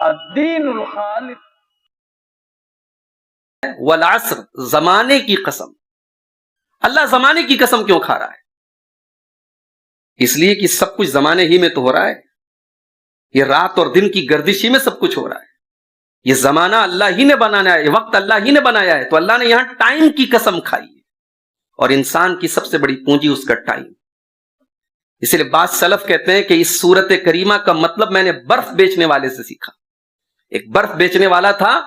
الدین الخالص. والعصر، زمانے کی قسم. اللہ زمانے کی قسم کیوں کھا رہا ہے؟ اس لیے کہ سب کچھ زمانے ہی میں تو ہو رہا ہے. یہ رات اور دن کی گردش ہی میں سب کچھ ہو رہا ہے. یہ زمانہ اللہ ہی نے بنایا ہے، یہ وقت اللہ ہی نے بنایا ہے. تو اللہ نے یہاں ٹائم کی قسم کھائی ہے، اور انسان کی سب سے بڑی پونجی اس کا ٹائم. اس لیے بعض سلف کہتے ہیں کہ اس سورت کریمہ کا مطلب میں نے برف بیچنے والے سے سیکھا. ایک برف بیچنے والا تھا،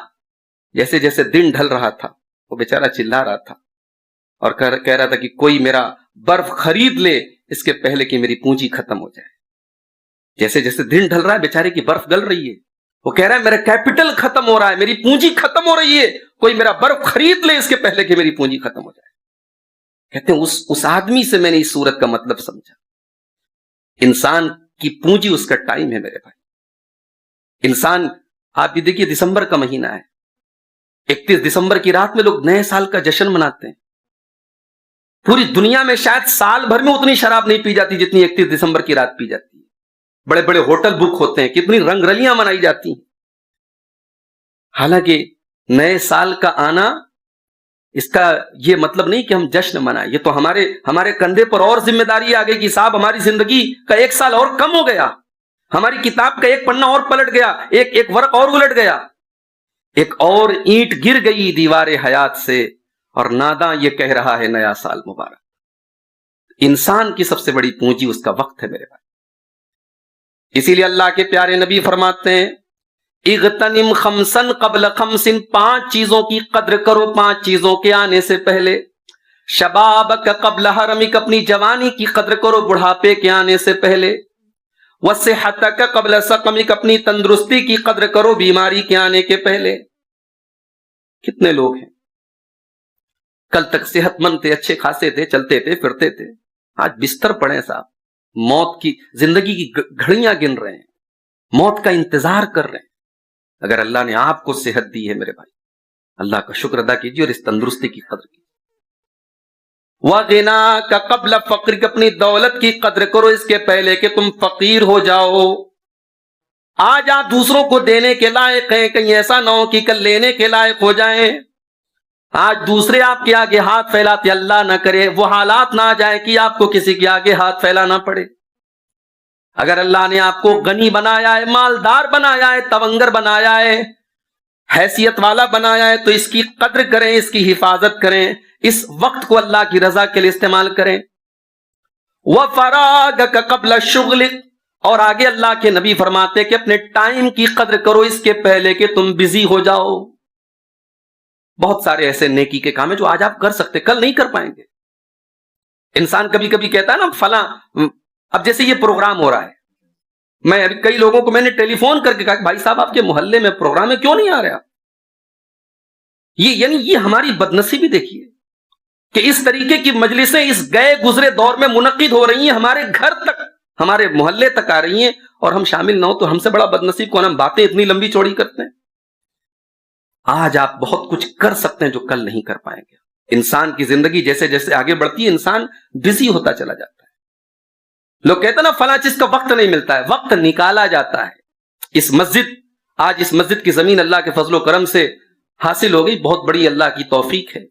جیسے جیسے دن ڈھل رہا تھا وہ بیچارہ چلا رہا تھا اور کہہ رہا تھا کہ کوئی میرا برف خرید لے اس کے پہلے کہ میری پونجی ختم ہو جائے. جیسے جیسے دن ڈھل رہا ہے بیچارے کی برف گل رہی ہے، وہ کہہ رہا ہے میرا کیپٹل ختم ہو رہا ہے، میری پونجی ختم ہو رہی ہے، کوئی میرا برف خرید لے اس کے پہلے کہ میری پونجی ختم ہو جائے. کہتے ہیں اس آدمی سے میں نے اس سورت کا مطلب سمجھا. انسان کی پونجی اس کا ٹائم ہے میرے بھائی. انسان، آپ یہ دیکھیے دسمبر کا مہینہ ہے، 31 دسمبر کی رات میں لوگ نئے سال کا جشن مناتے ہیں. پوری دنیا میں شاید سال بھر میں اتنی شراب نہیں پی جاتی جتنی 31 دسمبر کی رات پی جاتی ہے. بڑے بڑے ہوٹل بک ہوتے ہیں، کتنی رنگ رلیاں منائی جاتی ہیں. حالانکہ نئے سال کا آنا، اس کا یہ مطلب نہیں کہ ہم جشن منائیں. یہ تو ہمارے کندھے پر اور ذمہ داری آ گئی کہ صاحب ہماری زندگی کا ایک سال اور کم ہو گیا، ہماری کتاب کا ایک پنا اور پلٹ گیا، ایک ورق اور الٹ گیا، ایک اور اینٹ گر گئی دیوار حیات سے، اور ناداں یہ کہہ رہا ہے نیا سال مبارک. انسان کی سب سے بڑی پونجی اس کا وقت ہے میرے بھائی. اسی لیے اللہ کے پیارے نبی فرماتے ہیں اغتنم خمسن قبل خمسن، 5 چیزوں کی قدر کرو 5 چیزوں کے آنے سے پہلے. شبابک قبل حرمک، اپنی جوانی کی قدر کرو بڑھاپے کے آنے سے پہلے. وصحتک قبل سقمک، اپنی تندرستی کی قدر کرو بیماری کے آنے کے پہلے. کتنے لوگ ہیں کل تک صحت مند تھے، اچھے خاصے تھے، چلتے تھے پھرتے تھے، آج بستر پڑے صاحب، موت کی زندگی کی گھڑیاں گن رہے ہیں، موت کا انتظار کر رہے ہیں. اگر اللہ نے آپ کو صحت دی ہے میرے بھائی، اللہ کا شکر ادا کیجیے اور اس تندرستی کی قدر کیجیے. وَغِنَاكَ قَبْلَ فَقْرِكَ، اپنی دولت کی قدر کرو اس کے پہلے کہ تم فقیر ہو جاؤ. آج آپ دوسروں کو دینے کے لائق ہیں، کہیں ایسا نہ ہو کہ کل لینے کے لائق ہو جائیں. آج دوسرے آپ کے آگے ہاتھ پھیلاتے، اللہ نہ کرے وہ حالات نہ آ جائے کہ آپ کو کسی کے آگے ہاتھ پھیلانا پڑے. اگر اللہ نے آپ کو غنی بنایا ہے، مالدار بنایا ہے، تونگر بنایا ہے، حیثیت والا بنایا ہے، تو اس کی قدر کریں، اس کی حفاظت کریں، اس وقت کو اللہ کی رضا کے لیے استعمال کریں. وَفَرَاغَكَ قَبْلَ شُغْلِكَ، اور آگے اللہ کے نبی فرماتے کہ اپنے ٹائم کی قدر کرو اس کے پہلے کہ تم بزی ہو جاؤ. بہت سارے ایسے نیکی کے کام ہیں جو آج آپ کر سکتے کل نہیں کر پائیں گے. انسان کبھی کبھی کہتا ہے نا فلاں، اب جیسے یہ پروگرام ہو رہا ہے، میں کئی لوگوں کو میں نے ٹیلی فون کر کے کہا کہ بھائی صاحب آپ کے محلے میں پروگرام ہے، کیوں نہیں آ رہے آپ؟ یہ ہماری بدنصیبی دیکھیے کہ اس طریقے کی مجلسیں اس گئے گزرے دور میں منعقد ہو رہی ہیں، ہمارے گھر تک، ہمارے محلے تک آ رہی ہیں، اور ہم شامل نہ ہو تو ہم سے بڑا بدنصیب کون؟ ہم باتیں اتنی لمبی چوڑی کرتے ہیں. آج آپ بہت کچھ کر سکتے ہیں جو کل نہیں کر پائیں گے. انسان کی زندگی جیسے جیسے آگے بڑھتی ہے انسان بزی ہوتا چلا جاتا ہے. لوگ کہتے ہیں نا فلاں چیز کا وقت نہیں ملتا ہے، وقت نکالا جاتا ہے. آج اس مسجد کی زمین اللہ کے فضل و کرم سے حاصل ہو گئی، بہت بڑی اللہ کی توفیق ہے.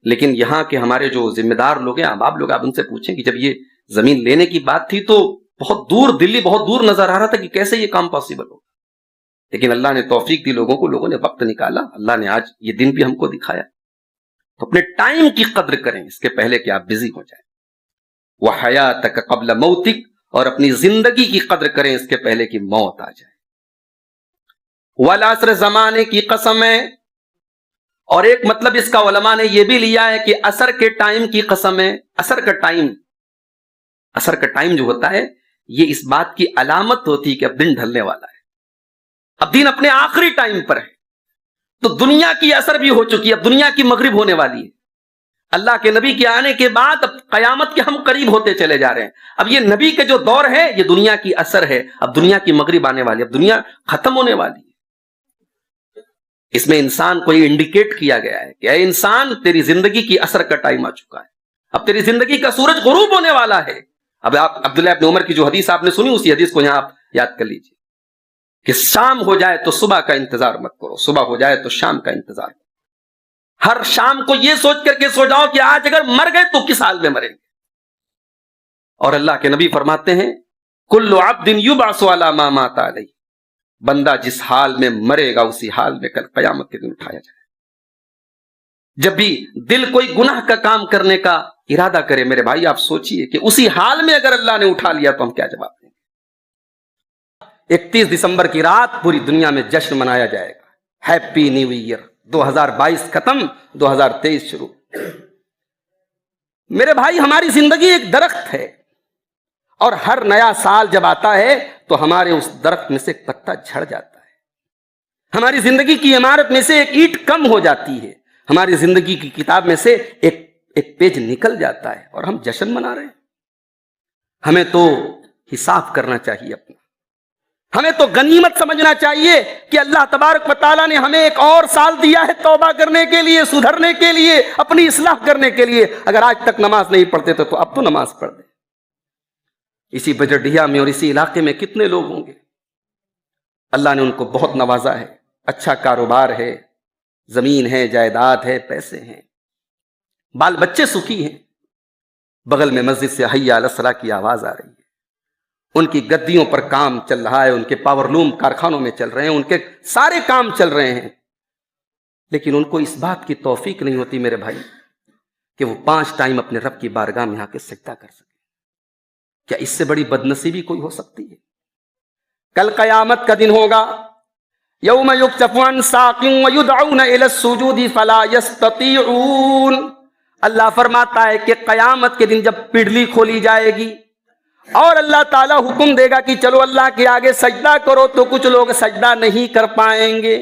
لیکن یہاں کے ہمارے جو ذمہ دار لوگ ہیں، آپ لوگ آپ ان سے پوچھیں کہ جب یہ زمین لینے کی بات تھی تو بہت دور دلی بہت دور نظر آ رہا تھا کہ کیسے یہ کام پاسبل ہو. لیکن اللہ نے توفیق دی لوگوں کو، لوگوں نے وقت نکالا، اللہ نے آج یہ دن بھی ہم کو دکھایا. تو اپنے ٹائم کی قدر کریں اس کے پہلے کہ آپ بزی ہو جائیں. وَحَيَاتَكَ قَبْلَ مَوْتِكَ، اور اپنی زندگی کی قدر کریں اس کے پہلے کہ موت آ جائے. وَالْعَصْرِ، زمانے کی قسم ہے. اور ایک مطلب اس کا علماء نے یہ بھی لیا ہے کہ عصر کے ٹائم کی قسم ہے. عصر کا ٹائم جو ہوتا ہے یہ اس بات کی علامت ہوتی ہے کہ اب دن ڈھلنے والا ہے، اب دن اپنے آخری ٹائم پر ہے. تو دنیا کی عصر بھی ہو چکی ہے، اب دنیا کی مغرب ہونے والی ہے. اللہ کے نبی کے آنے کے بعد اب قیامت کے ہم قریب ہوتے چلے جا رہے ہیں. اب یہ نبی کے جو دور ہے یہ دنیا کی عصر ہے، اب دنیا کی مغرب آنے والی ہے، اب دنیا ختم ہونے والی ہے. اس میں انسان کو یہ انڈیکیٹ کیا گیا ہے کہ اے انسان، تیری زندگی کی عصر کا ٹائم آ چکا ہے، اب تیری زندگی کا سورج غروب ہونے والا ہے. اب آپ عبداللہ ابن عمر کی جو حدیث آپ نے سنی، اسی حدیث کو یہاں آپ یاد کر لیجیے. کہ شام ہو جائے تو صبح کا انتظار مت کرو، صبح ہو جائے تو شام کا انتظار کرو۔ ہر شام کو یہ سوچ کر کے سو جاؤ کہ آج اگر مر گئے تو کس حال میں مریں گے۔ اور اللہ کے نبی فرماتے ہیں کل عبد یبعث علی ما مات علیہ، بندہ جس حال میں مرے گا اسی حال میں کل قیامت کے دن اٹھایا جائے۔ جب بھی دل کوئی گناہ کا کام کرنے کا ارادہ کرے میرے بھائی، آپ سوچئے کہ اسی حال میں اگر اللہ نے اٹھا لیا تو ہم کیا جواب دیں گے۔ 31 دسمبر کی رات پوری دنیا میں جشن منایا جائے گا، ہیپی نیو ایئر، 2022 ختم، 2023 شروع۔ میرے بھائی ہماری زندگی ایک درخت ہے، اور ہر نیا سال جب آتا ہے تو ہمارے اس درخت میں سے ایک پتا جھڑ جاتا ہے، ہماری زندگی کی عمارت میں سے ایک اینٹ کم ہو جاتی ہے، ہماری زندگی کی کتاب میں سے ایک پیج نکل جاتا ہے، اور ہم جشن منا رہے ہیں۔ ہمیں تو حساب کرنا چاہیے اپنا، ہمیں تو غنیمت سمجھنا چاہیے کہ اللہ تبارک و تعالیٰ نے ہمیں ایک اور سال دیا ہے توبہ کرنے کے لیے، سدھرنے کے لیے، اپنی اصلاح کرنے کے لیے۔ اگر آج تک نماز نہیں پڑھتے تھے تو اب تو نماز پڑھ دیں۔ اسی بجٹیا میں اور اسی علاقے میں کتنے لوگ ہوں گے اللہ نے ان کو بہت نوازا ہے، اچھا کاروبار ہے، زمین ہے، جائیداد ہے، پیسے ہیں، بال بچے سکھی ہیں، بغل میں مسجد سے حی علی الصلاۃ کی آواز آ رہی ہے، ان کی گدیوں پر کام چل رہا ہے، ان کے پاور لوم کارخانوں میں چل رہے ہیں، ان کے سارے کام چل رہے ہیں، لیکن ان کو اس بات کی توفیق نہیں ہوتی میرے بھائی کہ وہ 5 ٹائم اپنے رب کی بارگاہ میں آ کے سجدہ کر سکیں۔ کیا اس سے بڑی بدنصیبی کوئی ہو سکتی ہے؟ کل قیامت کا دن ہوگا، یوم یکشف عن ساق ویدعون الی السجود فلا یستطیعون۔ اللہ فرماتا ہے کہ قیامت کے دن جب پنڈلی کھولی جائے گی اور اللہ تعالیٰ حکم دے گا کہ چلو اللہ کے آگے سجدہ کرو، تو کچھ لوگ سجدہ نہیں کر پائیں گے۔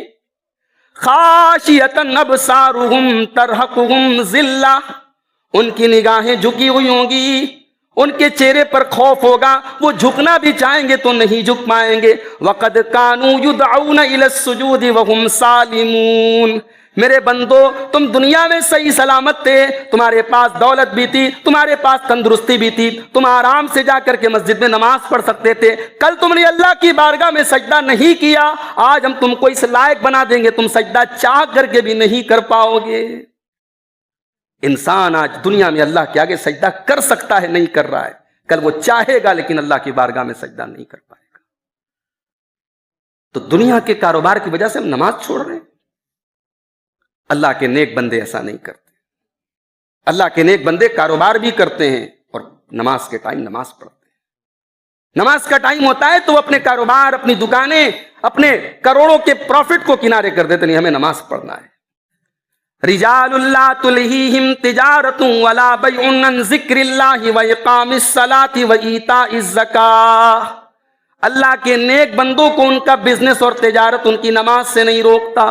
خاشعۃ ابصارہم ترہقہم ذلہ، ان کی نگاہیں جھکی ہوئی ہوں گی، ان کے چہرے پر خوف ہوگا، وہ جھکنا بھی چاہیں گے تو نہیں جھک پائیں گے۔ وَقَدْ كَانُوا يُدْعَوْنَ إِلَى السُّجُودِ وَهُمْ سَالِمُونَ۔ میرے بندو، تم دنیا میں صحیح سلامت تھے، تمہارے پاس دولت بھی تھی، تمہارے پاس تندرستی بھی تھی، تم آرام سے جا کر کے مسجد میں نماز پڑھ سکتے تھے، کل تم نے اللہ کی بارگاہ میں سجدہ نہیں کیا، آج ہم تم کو اس لائق بنا دیں گے، تم سجدہ چاہ کر کے بھی نہیں کر پاؤ گے۔ انسان آج دنیا میں اللہ کے آگے سجدہ کر سکتا ہے، نہیں کر رہا ہے، کل وہ چاہے گا لیکن اللہ کی بارگاہ میں سجدہ نہیں کر پائے گا۔ تو دنیا کے کاروبار کی وجہ سے ہم نماز چھوڑ رہے ہیں۔ اللہ کے نیک بندے ایسا نہیں کرتے، اللہ کے نیک بندے کاروبار بھی کرتے ہیں اور نماز کے ٹائم نماز پڑھتے ہیں۔ نماز کا ٹائم ہوتا ہے تو اپنے کاروبار، اپنی دکانیں، اپنے کروڑوں کے پروفٹ کو کنارے کر دیتے، نہیں ہمیں نماز پڑھنا ہے۔ رجال لا تلہیہم تجارۃ ولا بیع عن ذکر اللہ واقام الصلاۃ وایتاء الزکاۃ۔ اللہ کے نیک بندوں کو ان کا بزنس اور تجارت ان کی نماز سے نہیں روکتا۔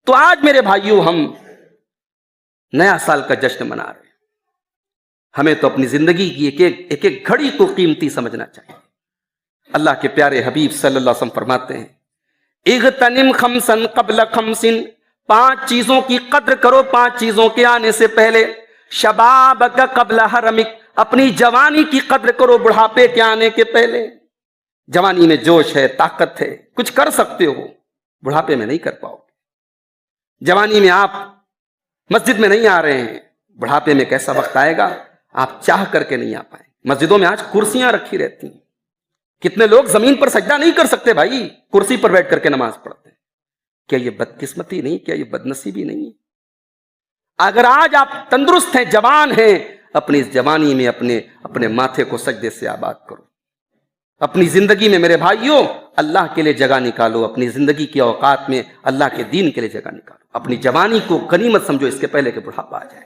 تو آج میرے بھائیوں ہم نیا سال کا جشن منا رہے ہیں، ہمیں تو اپنی زندگی کی ایک ایک گھڑی کو قیمتی سمجھنا چاہیے۔ اللہ کے پیارے حبیب صلی اللہ علیہ وسلم فرماتے ہیں اغتنم خمسا قبل خمس، 5 چیزوں کی قدر کرو 5 چیزوں کے آنے سے پہلے۔ شبابک قبل حرمک، اپنی جوانی کی قدر کرو بڑھاپے کے آنے کے پہلے۔ جوانی میں جوش ہے، طاقت ہے، کچھ کر سکتے ہو، بڑھاپے میں نہیں کر پاؤ گے۔ جوانی میں آپ مسجد میں نہیں آ رہے ہیں، بڑھاپے میں کیسا وقت آئے گا آپ چاہ کر کے نہیں آ پائیں۔ مسجدوں میں آج کرسیاں رکھی رہتی ہیں، کتنے لوگ زمین پر سجدہ نہیں کر سکتے بھائی، کرسی پر بیٹھ کر کے نماز پڑھتے ہیں۔ کیا یہ بدقسمتی نہیں؟ کیا یہ بدنصیبی نہیں؟ اگر آج آپ تندرست ہیں، جوان ہیں، اپنی اس جوانی میں اپنے ماتھے کو سجدے سے آباد کرو۔ اپنی زندگی میں میرے بھائیوں اللہ کے لیے جگہ نکالو، اپنی زندگی کے اوقات میں اللہ کے دین کے لیے جگہ نکالو۔ اپنی جوانی کو غنیمت سمجھو اس کے پہلے کہ بڑھاپا آ جائے۔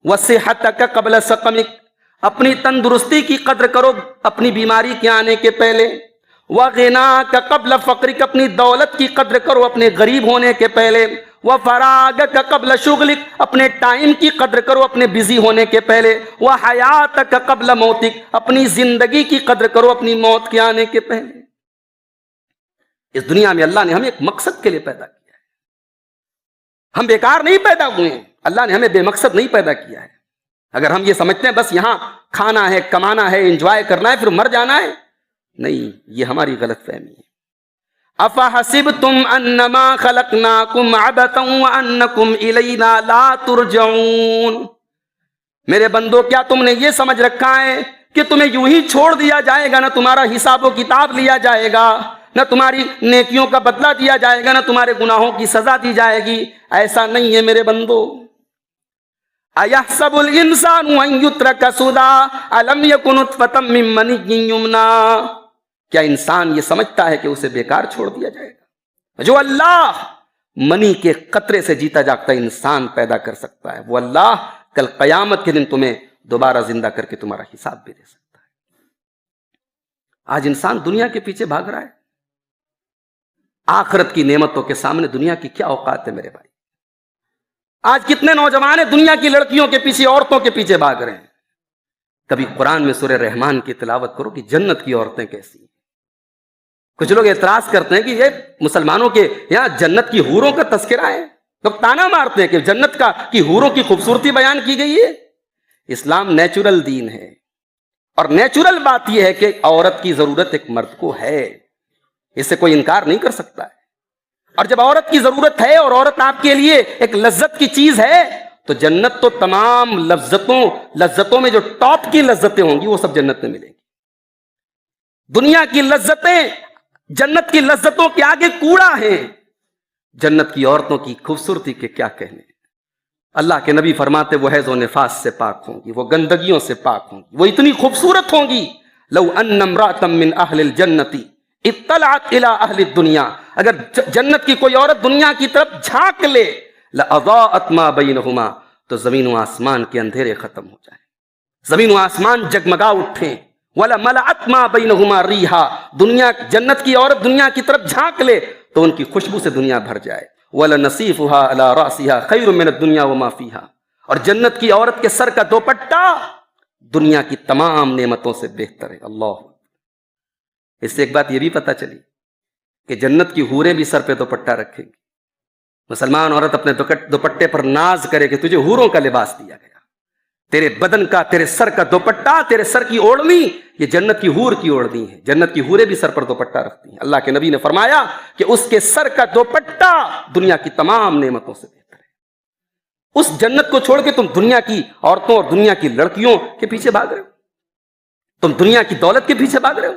وصحتک قبل سقمک، اپنی تندرستی کی قدر کرو اپنی بیماری کے آنے کے پہلے۔ وغناک قبل فقرک، اپنی دولت کی قدر کرو اپنے غریب ہونے کے پہلے۔ وفراغک قبل شغلک، اپنے ٹائم کی قدر کرو اپنے بزی ہونے کے پہلے۔ وحیاتک قبل موتک، اپنی زندگی کی قدر کرو اپنی موت کے آنے کے پہلے۔ اس دنیا میں اللہ نے ہمیں ایک مقصد کے لیے پیدا کیا ہے، ہم بیکار نہیں پیدا ہوئے ہیں، اللہ نے ہمیں بے مقصد نہیں پیدا کیا ہے۔ اگر ہم یہ سمجھتے ہیں بس یہاں کھانا ہے، کمانا ہے، انجوائے کرنا ہے، پھر مر جانا ہے، نہیں، یہ ہماری غلط فہمی ہے. افحسبتم انما خلقناکم عبثا وانکم الینا لا ترجعون. میرے بندو، کیا تم نے یہ سمجھ رکھا ہے کہ تمہیں یوں ہی چھوڑ دیا جائے گا، نہ تمہارا حساب و کتاب لیا جائے گا، نہ تمہاری نیکیوں کا بدلہ دیا جائے گا، نہ تمہارے گناہوں کی سزا دی جائے گی؟ ایسا نہیں ہے میرے بندو. اَيَحْسَبُ الْإِنسَانُ أَن يُتْرَكَ سُدًى أَلَمْ يَكُن نُطْفَةً مِّن مَّنِيٍّ يُمْنَىٰ. کیا انسان یہ سمجھتا ہے کہ اسے بیکار چھوڑ دیا جائے گا؟ جو اللہ منی کے قطرے سے جیتا جاگتا انسان پیدا کر سکتا ہے، وہ اللہ کل قیامت کے دن تمہیں دوبارہ زندہ کر کے تمہارا حساب بھی دے سکتا ہے. آج انسان دنیا کے پیچھے بھاگ رہا ہے. آخرت کی نعمتوں کے سامنے دنیا کی کیا اوقات ہے میرے بھائی؟ آج کتنے نوجوان ہیں دنیا کی لڑکیوں کے پیچھے، عورتوں کے پیچھے بھاگ رہے ہیں. کبھی قرآن میں سورہ رحمان کی تلاوت کرو کہ جنت کی عورتیں کیسی ہیں. کچھ لوگ اعتراض کرتے ہیں کہ یہ مسلمانوں کے یہاں جنت کی حوروں کا تذکرہ ہے. لوگ تانا مارتے ہیں کہ جنت کی حوروں کی خوبصورتی بیان کی گئی ہے. اسلام نیچرل دین ہے، اور نیچرل بات یہ ہے کہ عورت کی ضرورت ایک مرد کو ہے، اس سے کوئی انکار نہیں کر سکتا ہے. اور جب عورت کی ضرورت ہے اور عورت آپ کے لیے ایک لذت کی چیز ہے، تو جنت تو تمام لذتوں میں جو ٹاپ کی لذتیں ہوں گی وہ سب جنت میں ملیں گی. دنیا کی لذتیں جنت کی لذتوں کے آگے کوڑا ہیں. جنت کی عورتوں کی خوبصورتی کے کیا کہنے. اللہ کے نبی فرماتے وہ حیض و نفاس سے پاک ہوں گی، وہ گندگیوں سے پاک ہوں گی، وہ اتنی خوبصورت ہوں گی. لو ان امرأة من اہل الجنت اطلعت الى اہل الدنیا، اگر جنت کی کوئی عورت دنیا کی طرف جھانک لے، لأضاءت ما بینہما، تو زمین و آسمان کے اندھیرے ختم ہو جائیں، زمین و آسمان جگمگا اٹھیں. وَلَمَلَأَتْ مَا بَيْنَهُمَا رِيحًا، جنت کی عورت دنیا کی طرف جھانک لے تو ان کی خوشبو سے دنیا بھر جائے. وَلَنَصِيفُهَا عَلَى رَأْسِهَا خَيْرٌ مِّنَ الدُّنْيَا وَمَا فِيهَا، اور جنت کی عورت کے سر کا دوپٹہ دنیا کی تمام نعمتوں سے بہتر ہے. اللہ، اس سے ایک بات یہ بھی پتہ چلی کہ جنت کی حوریں بھی سر پہ دوپٹہ رکھیں گی. مسلمان عورت اپنے دوپٹے پر ناز کرے کہ تجھے حوروں کا لباس دیا گیا، تیرے بدن کا، تیرے سر کا دوپٹہ، تیرے سر کی اوڑھنی یہ جنت کی حور کی اوڑھنی ہے. جنت کی حوریں بھی سر پر دوپٹہ رکھتی ہیں. اللہ کے نبی نے فرمایا کہ اس کے سر کا دوپٹہ دنیا کی تمام نعمتوں سے بہتر ہے. اس جنت کو چھوڑ کے تم دنیا کی عورتوں اور دنیا کی لڑکیوں کے پیچھے بھاگ رہے ہو، تم دنیا کی دولت کے پیچھے بھاگ رہے ہو.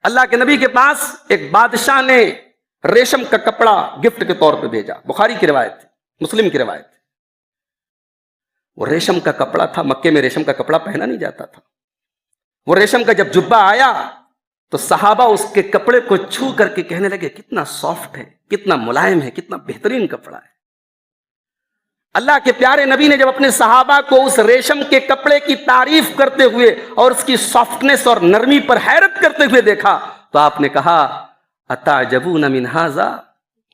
اللہ کے نبی کے پاس ایک بادشاہ نے ریشم کا کپڑا گفٹ کے طور پہ بھیجا. بخاری کی روایت، مسلم کی روایت. وہ ریشم کا کپڑا تھا، مکے میں ریشم کا کپڑا پہنا نہیں جاتا تھا. وہ ریشم کا جب جبہ آیا تو صحابہ اس کے کپڑے کو چھو کر کے کہنے لگے کتنا سافٹ ہے، کتنا ملائم ہے، کتنا بہترین کپڑا ہے. اللہ کے پیارے نبی نے جب اپنے صحابہ کو اس ریشم کے کپڑے کی تعریف کرتے ہوئے اور اس کی سافٹنس اور نرمی پر حیرت کرتے ہوئے دیکھا تو آپ نے کہا اتعجبون من ھذا،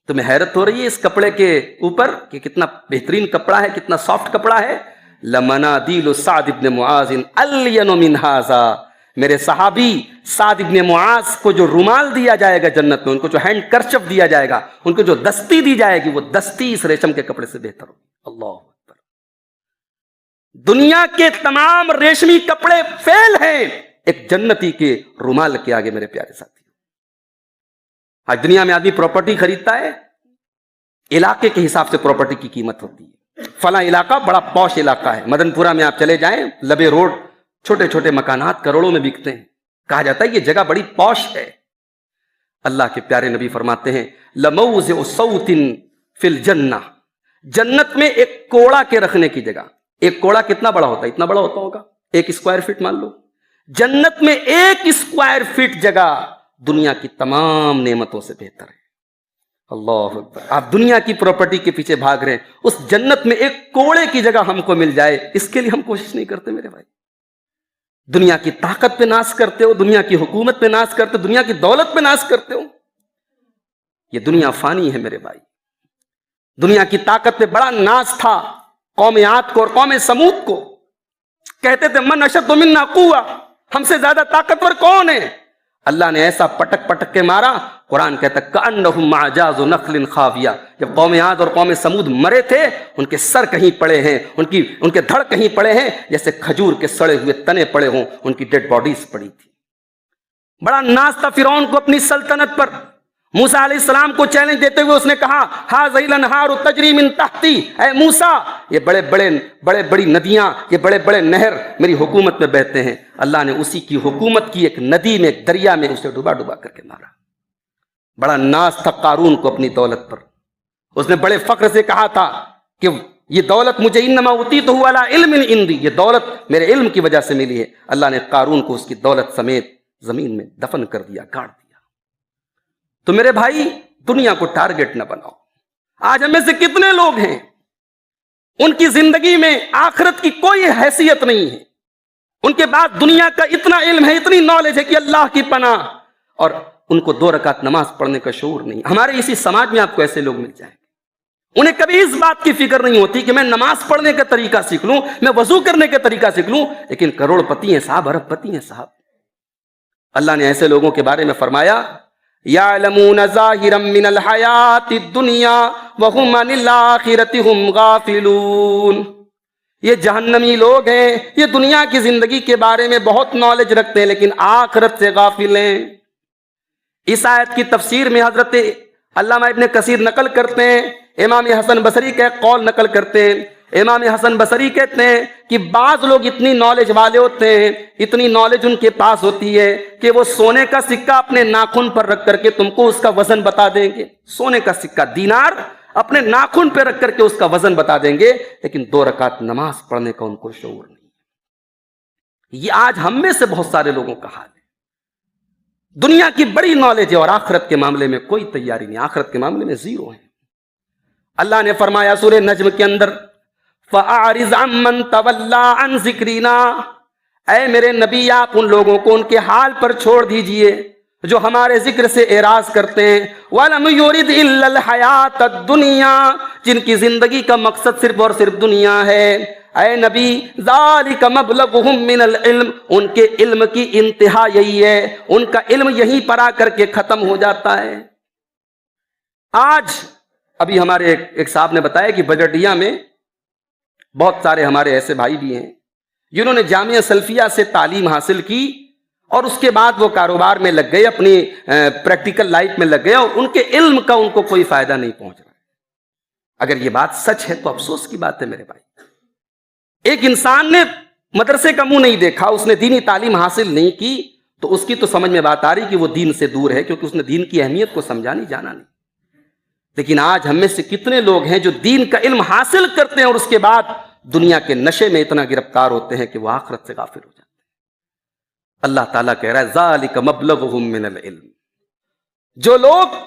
تمہیں حیرت ہو رہی ہے اس کپڑے کے اوپر کہ کتنا بہترین کپڑا ہے، کتنا سافٹ کپڑا ہے. لمنادیل سعد بن معاذ الین من ھذا، میرے صحابی سعد بن معاذ کو جو رومال دیا جائے گا جنت میں، ان کو جو ہینڈ کرچف دیا جائے گا، ان کو جو دستی دی جائے گی، وہ دستی اس ریشم کے کپڑے سے بہتر ہوگی. اللہ اکبر. دنیا کے تمام ریشمی کپڑے فیل ہیں ایک جنتی کے رومال کے آگے میرے پیارے ساتھی. آج دنیا میں آدمی پراپرٹی خریدتا ہے، علاقے کے حساب سے پراپرٹی کی قیمت ہوتی ہے. فلاں علاقہ بڑا پوش علاقہ ہے، مدن پورہ میں آپ چلے جائیں، لبے روڈ چھوٹے چھوٹے مکانات کروڑوں میں بکتے ہیں. کہا جاتا ہے یہ جگہ بڑی پوش ہے. اللہ کے پیارے نبی فرماتے ہیں لموضع صوت فی الجنہ، جنت میں ایک کوڑا کے رکھنے کی جگہ. ایک کوڑا کتنا بڑا ہوتا ہے؟ اتنا بڑا ہوتا ہوگا، 1 اسکوائر فٹ مان لو. جنت میں 1 اسکوائر فٹ جگہ دنیا کی تمام نعمتوں سے بہتر ہے. اللہ اکبر. آپ دنیا کی پراپرٹی کے پیچھے بھاگ رہے ہیں، اس جنت میں ایک کوڑے کی جگہ ہم کو مل جائے، اس کے لیے ہم کوشش نہیں کرتے میرے بھائی. دنیا کی طاقت پہ ناز کرتے ہو، دنیا کی حکومت پہ ناز کرتے ہو، دنیا کی دولت پہ ناز کرتے ہو. یہ دنیا فانی ہے میرے بھائی. دنیا کی طاقت پہ بڑا ناز تھا قوم عاد کو اور قوم سمود کو. کہتے تھے من اشد منا قوہ، ہم سے زیادہ طاقتور کون ہے؟ اللہ نے ایسا پٹک پٹک کے مارا، قرآن کہتا ہے کأنہم اعجاز نخل خاویہ. جب قوم عاد اور قوم سمود مرے تھے، ان کے سر کہیں پڑے ہیں، ان کے دھڑ کہیں پڑے ہیں جیسے کھجور کے سڑے ہوئے تنے پڑے ہوں، ان کی ڈیڈ باڈیز پڑی تھی. بڑا ناز تھا فرعون کو اپنی سلطنت پر. موسیٰ علیہ السلام کو چیلنج دیتے ہوئے اس نے کہا ھذی الانہار تجری من تحتی، اے موسیٰ یہ بڑے بڑی ندیاں، یہ بڑے بڑے نہر میری حکومت میں بہتے ہیں. اللہ نے اسی کی حکومت کی ایک ندی میں، ایک دریا میں اسے ڈبا کر کے مارا. بڑا ناز تھا قارون کو اپنی دولت پر. اس نے بڑے فخر سے کہا تھا کہ یہ دولت مجھے انما اوتیتہ علی علم عندی، یہ دولت میرے علم کی وجہ سے ملی ہے. اللہ نے قارون کو اس کی دولت سمیت زمین میں دفن کر دیا، گاڑ دیا. تو میرے بھائی دنیا کو ٹارگٹ نہ بناؤ. آج ہم میں سے کتنے لوگ ہیں ان کی زندگی میں آخرت کی کوئی حیثیت نہیں ہے، ان کے بعد دنیا کا اتنا علم ہے، اتنی نالج ہے کہ اللہ کی پناہ، اور ان کو 2 رکعت نماز پڑھنے کا شعور نہیں. ہمارے اسی سماج میں آپ کو ایسے لوگ مل جائیں گے، انہیں کبھی اس بات کی فکر نہیں ہوتی کہ میں نماز پڑھنے کا طریقہ سیکھ لوں، میں وضو کرنے کا طریقہ سیکھ لوں، لیکن کروڑ پتی ہیں صاحب، ارب پتی ہیں صاحب. اللہ نے ایسے لوگوں کے بارے میں فرمایا یعلمون ظاہرا من الحیات الدنیا وهم عن الآخرۃ هم غافلون. یہ جہنمی لوگ ہیں، یہ دنیا کی زندگی کے بارے میں بہت نالج رکھتے ہیں لیکن آخرت سے غافل ہیں. اس آیت کی تفسیر میں حضرت علامہ ابن کثیر نقل کرتے ہیں، امام حسن بصری کا ایک قول نقل کرتے ہیں. امام حسن بصری کہتے ہیں کہ بعض لوگ اتنی نالج والے ہوتے ہیں، اتنی نالج ان کے پاس ہوتی ہے کہ وہ سونے کا سکہ اپنے ناخن پر رکھ کر کے تم کو اس کا وزن بتا دیں گے. سونے کا سکہ دینار اپنے ناخن پہ رکھ کر کے اس کا وزن بتا دیں گے، لیکن 2 رکعت نماز پڑھنے کا ان کو شعور نہیں. یہ آج ہم میں سے بہت سارے لوگوں کا حال ہے. دنیا کی بڑی نالج ہے اور آخرت کے معاملے میں کوئی تیاری نہیں، آخرت کے معاملے میں زیرو ہے. اللہ نے فرمایا سورہ نجم کے اندر فَأَعْرِضْ عَمَّنْ تَوَلَّى عَنْ ذِكْرِنَا، اے میرے نبی آپ ان لوگوں کو ان کے حال پر چھوڑ دیجئے جو ہمارے ذکر سے اعراض کرتے ہیں. وَلَمْ يُرِدْ إِلَّا الْحَيَاةَ الدُّنْيَا، جن کی زندگی کا مقصد صرف اور صرف دنیا ہے. اے نبی ذَلِكَ مَبْلَغُهُم مِّنَ الْعِلْمِ، ان کے علم کی انتہا یہی ہے، ان کا علم یہیں پر آ کر کے ختم ہو جاتا ہے. آج ابھی ہمارے ایک صاحب نے بتایا کہ بجٹیا میں بہت سارے ہمارے ایسے بھائی بھی ہیں جنہوں نے جامعہ سلفیہ سے تعلیم حاصل کی اور اس کے بعد وہ کاروبار میں لگ گئے، اپنی پریکٹیکل لائف میں لگ گئے، اور ان کے علم کا ان کو کوئی فائدہ نہیں پہنچ رہا. اگر یہ بات سچ ہے تو افسوس کی بات ہے میرے بھائی. ایک انسان نے مدرسے کا منہ نہیں دیکھا، اس نے دینی تعلیم حاصل نہیں کی، تو اس کی تو سمجھ میں بات آ رہی کہ وہ دین سے دور ہے، کیونکہ اس نے دین کی اہمیت کو سمجھا نہیں، جانا نہیں. لیکن آج ہم میں سے کتنے لوگ ہیں جو دین کا علم حاصل کرتے ہیں اور اس کے بعد دنیا کے نشے میں اتنا گرفتار ہوتے ہیں کہ وہ آخرت سے غافل ہو جاتے ہیں. اللہ تعالیٰ کہہ رہا ہے ذَلِكَ مَبْلَغُهُم مِّنَ الْعِلْمِ، جو لوگ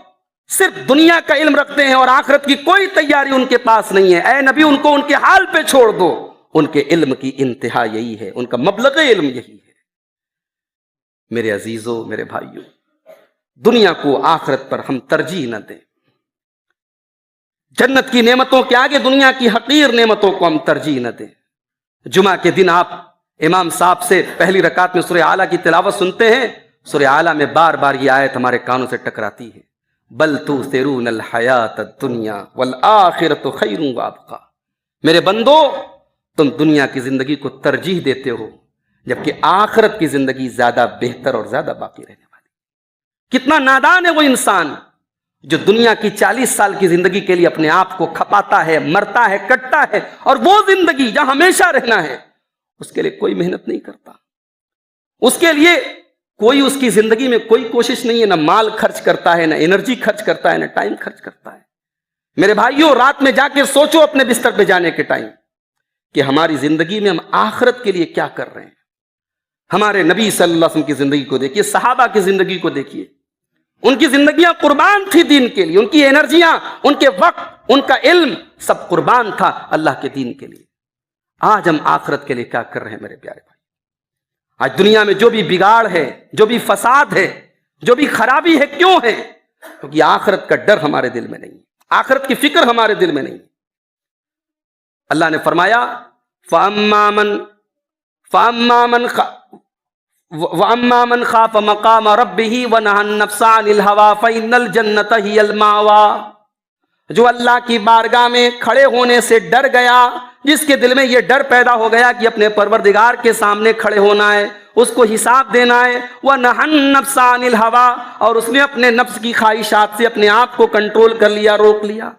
صرف دنیا کا علم رکھتے ہیں اور آخرت کی کوئی تیاری ان کے پاس نہیں ہے، اے نبی ان کو ان کے حال پہ چھوڑ دو. ان کے علم کی انتہا یہی ہے، ان کا مبلغ علم یہی ہے. میرے عزیزوں، میرے بھائیوں، دنیا کو آخرت پر ہم ترجیح نہ دیں. جنت کی نعمتوں کے آگے دنیا کی حقیر نعمتوں کو ہم ترجیح نہ دیں. جمعہ کے دن آپ امام صاحب سے پہلی رکعت میں سورہ اعلیٰ کی تلاوت سنتے ہیں. سورہ اعلیٰ میں بار بار یہ آیت ہمارے کانوں سے ٹکراتی ہے، بل تؤثرون الحیات الدنیا والآخرۃ خیر وابقیٰ. میرے بندو، تم دنیا کی زندگی کو ترجیح دیتے ہو جبکہ آخرت کی زندگی زیادہ بہتر اور زیادہ باقی رہنے والی. کتنا نادان ہے وہ انسان جو دنیا کی 40 سال کی زندگی کے لیے اپنے آپ کو کھپاتا ہے، مرتا ہے، کٹتا ہے، اور وہ زندگی جہاں ہمیشہ رہنا ہے اس کے لیے کوئی محنت نہیں کرتا. اس کے لیے کوئی اس کی زندگی میں کوئی کوشش نہیں ہے، نہ مال خرچ کرتا ہے، نہ انرجی خرچ کرتا ہے، نہ ٹائم خرچ کرتا ہے. میرے بھائیوں، رات میں جا کے سوچو اپنے بستر پہ جانے کے ٹائم کہ ہماری زندگی میں ہم آخرت کے لیے کیا کر رہے ہیں. ہمارے نبی صلی اللہ علیہ وسلم کی زندگی کو دیکھیے، صحابہ کی زندگی کو دیکھیے. ان کی زندگیاں قربان تھی دین کے لیے، ان کی انرجیاں، ان کے وقت، ان کا علم سب قربان تھا اللہ کے دین کے لیے. آج ہم آخرت کے لیے کیا کر رہے ہیں میرے پیارے بھائی؟ آج دنیا میں جو بھی بگاڑ ہے، جو بھی فساد ہے، جو بھی خرابی ہے، کیوں ہے؟ کیونکہ آخرت کا ڈر ہمارے دل میں نہیں، آخرت کی فکر ہمارے دل میں نہیں. اللہ نے فرمایا وَأَمَّا مَنْ خَافَ مَقَامَ رَبِّهِ وَنَهَى النَّفْسَ عَنِ الْهَوَىٰ فَإِنَّ الْجَنَّةَ هِيَ الْمَأْوَىٰ. جو اللہ کی بارگاہ میں کھڑے ہونے سے ڈر گیا، جس کے دل میں یہ ڈر پیدا ہو گیا کہ اپنے پروردگار کے سامنے کھڑے ہونا ہے، اس کو حساب دینا ہے. وَنَهَى النَّفْسَ عَنِ الْهَوَىٰ، اور اس نے اپنے نفس کی خواہشات سے اپنے آپ کو کنٹرول کر لیا، روک لیا.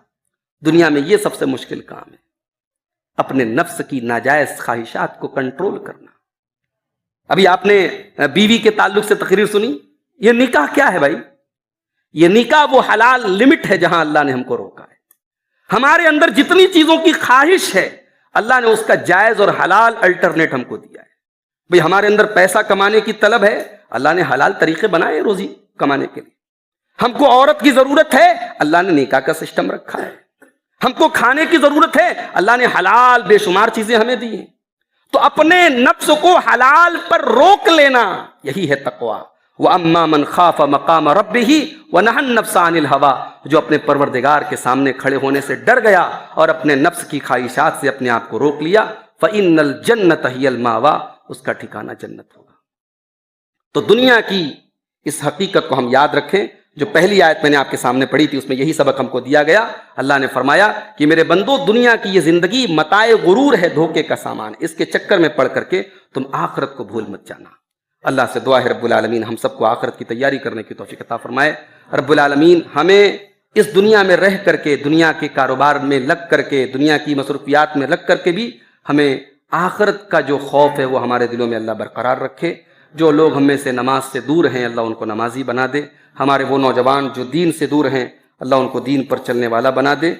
دنیا میں یہ سب سے مشکل کام ہے، اپنے نفس کی ناجائز خواہشات کو کنٹرول کرنا. ابھی آپ نے بیوی کے تعلق سے تقریر سنی. یہ نکاح کیا ہے بھائی؟ یہ نکاح وہ حلال لمٹ ہے جہاں اللہ نے ہم کو روکا ہے. ہمارے اندر جتنی چیزوں کی خواہش ہے اللہ نے اس کا جائز اور حلال الٹرنیٹ ہم کو دیا ہے. بھئی ہمارے اندر پیسہ کمانے کی طلب ہے، اللہ نے حلال طریقے بنائے روزی کمانے کے لیے. ہم کو عورت کی ضرورت ہے، اللہ نے نکاح کا سسٹم رکھا ہے. ہم کو کھانے کی ضرورت ہے، اللہ نے حلال بے شمار چیزیں ہمیں دی ہیں. تو اپنے نفس کو حلال پر روک لینا، یہی ہے تقویٰ. وَأَمَّا مَنْ خَافَ مَقَامَ رَبِّهِ وَنَهَى النَّفْسَ عَنِ الْهَوَىٰ، جو اپنے پروردگار کے سامنے کھڑے ہونے سے ڈر گیا اور اپنے نفس کی خواہشات سے اپنے آپ کو روک لیا، فَإِنَّ الْجَنَّةَ هِيَ الْمَأْوَىٰ، اس کا ٹھکانہ جنت ہوگا. تو دنیا کی اس حقیقت کو ہم یاد رکھیں. جو پہلی آیت میں نے آپ کے سامنے پڑھی تھی اس میں یہی سبق ہم کو دیا گیا. اللہ نے فرمایا کہ میرے بندو، دنیا کی یہ زندگی متاع غرور ہے، دھوکے کا سامان. اس کے چکر میں پڑ کر کے تم آخرت کو بھول مت جانا. اللہ سے دعا ہے رب العالمین ہم سب کو آخرت کی تیاری کرنے کی توفیق عطا فرمائے. رب العالمین ہمیں اس دنیا میں رہ کر کے، دنیا کے کاروبار میں لگ کر کے، دنیا کی مصروفیات میں لگ کر کے بھی ہمیں آخرت کا جو خوف ہے وہ ہمارے دلوں میں اللہ برقرار رکھے. جو لوگ ہم میں سے نماز سے دور ہیں اللہ ان کو نمازی بنا دے. ہمارے وہ نوجوان جو دین سے دور ہیں اللہ ان کو دین پر چلنے والا بنا دے.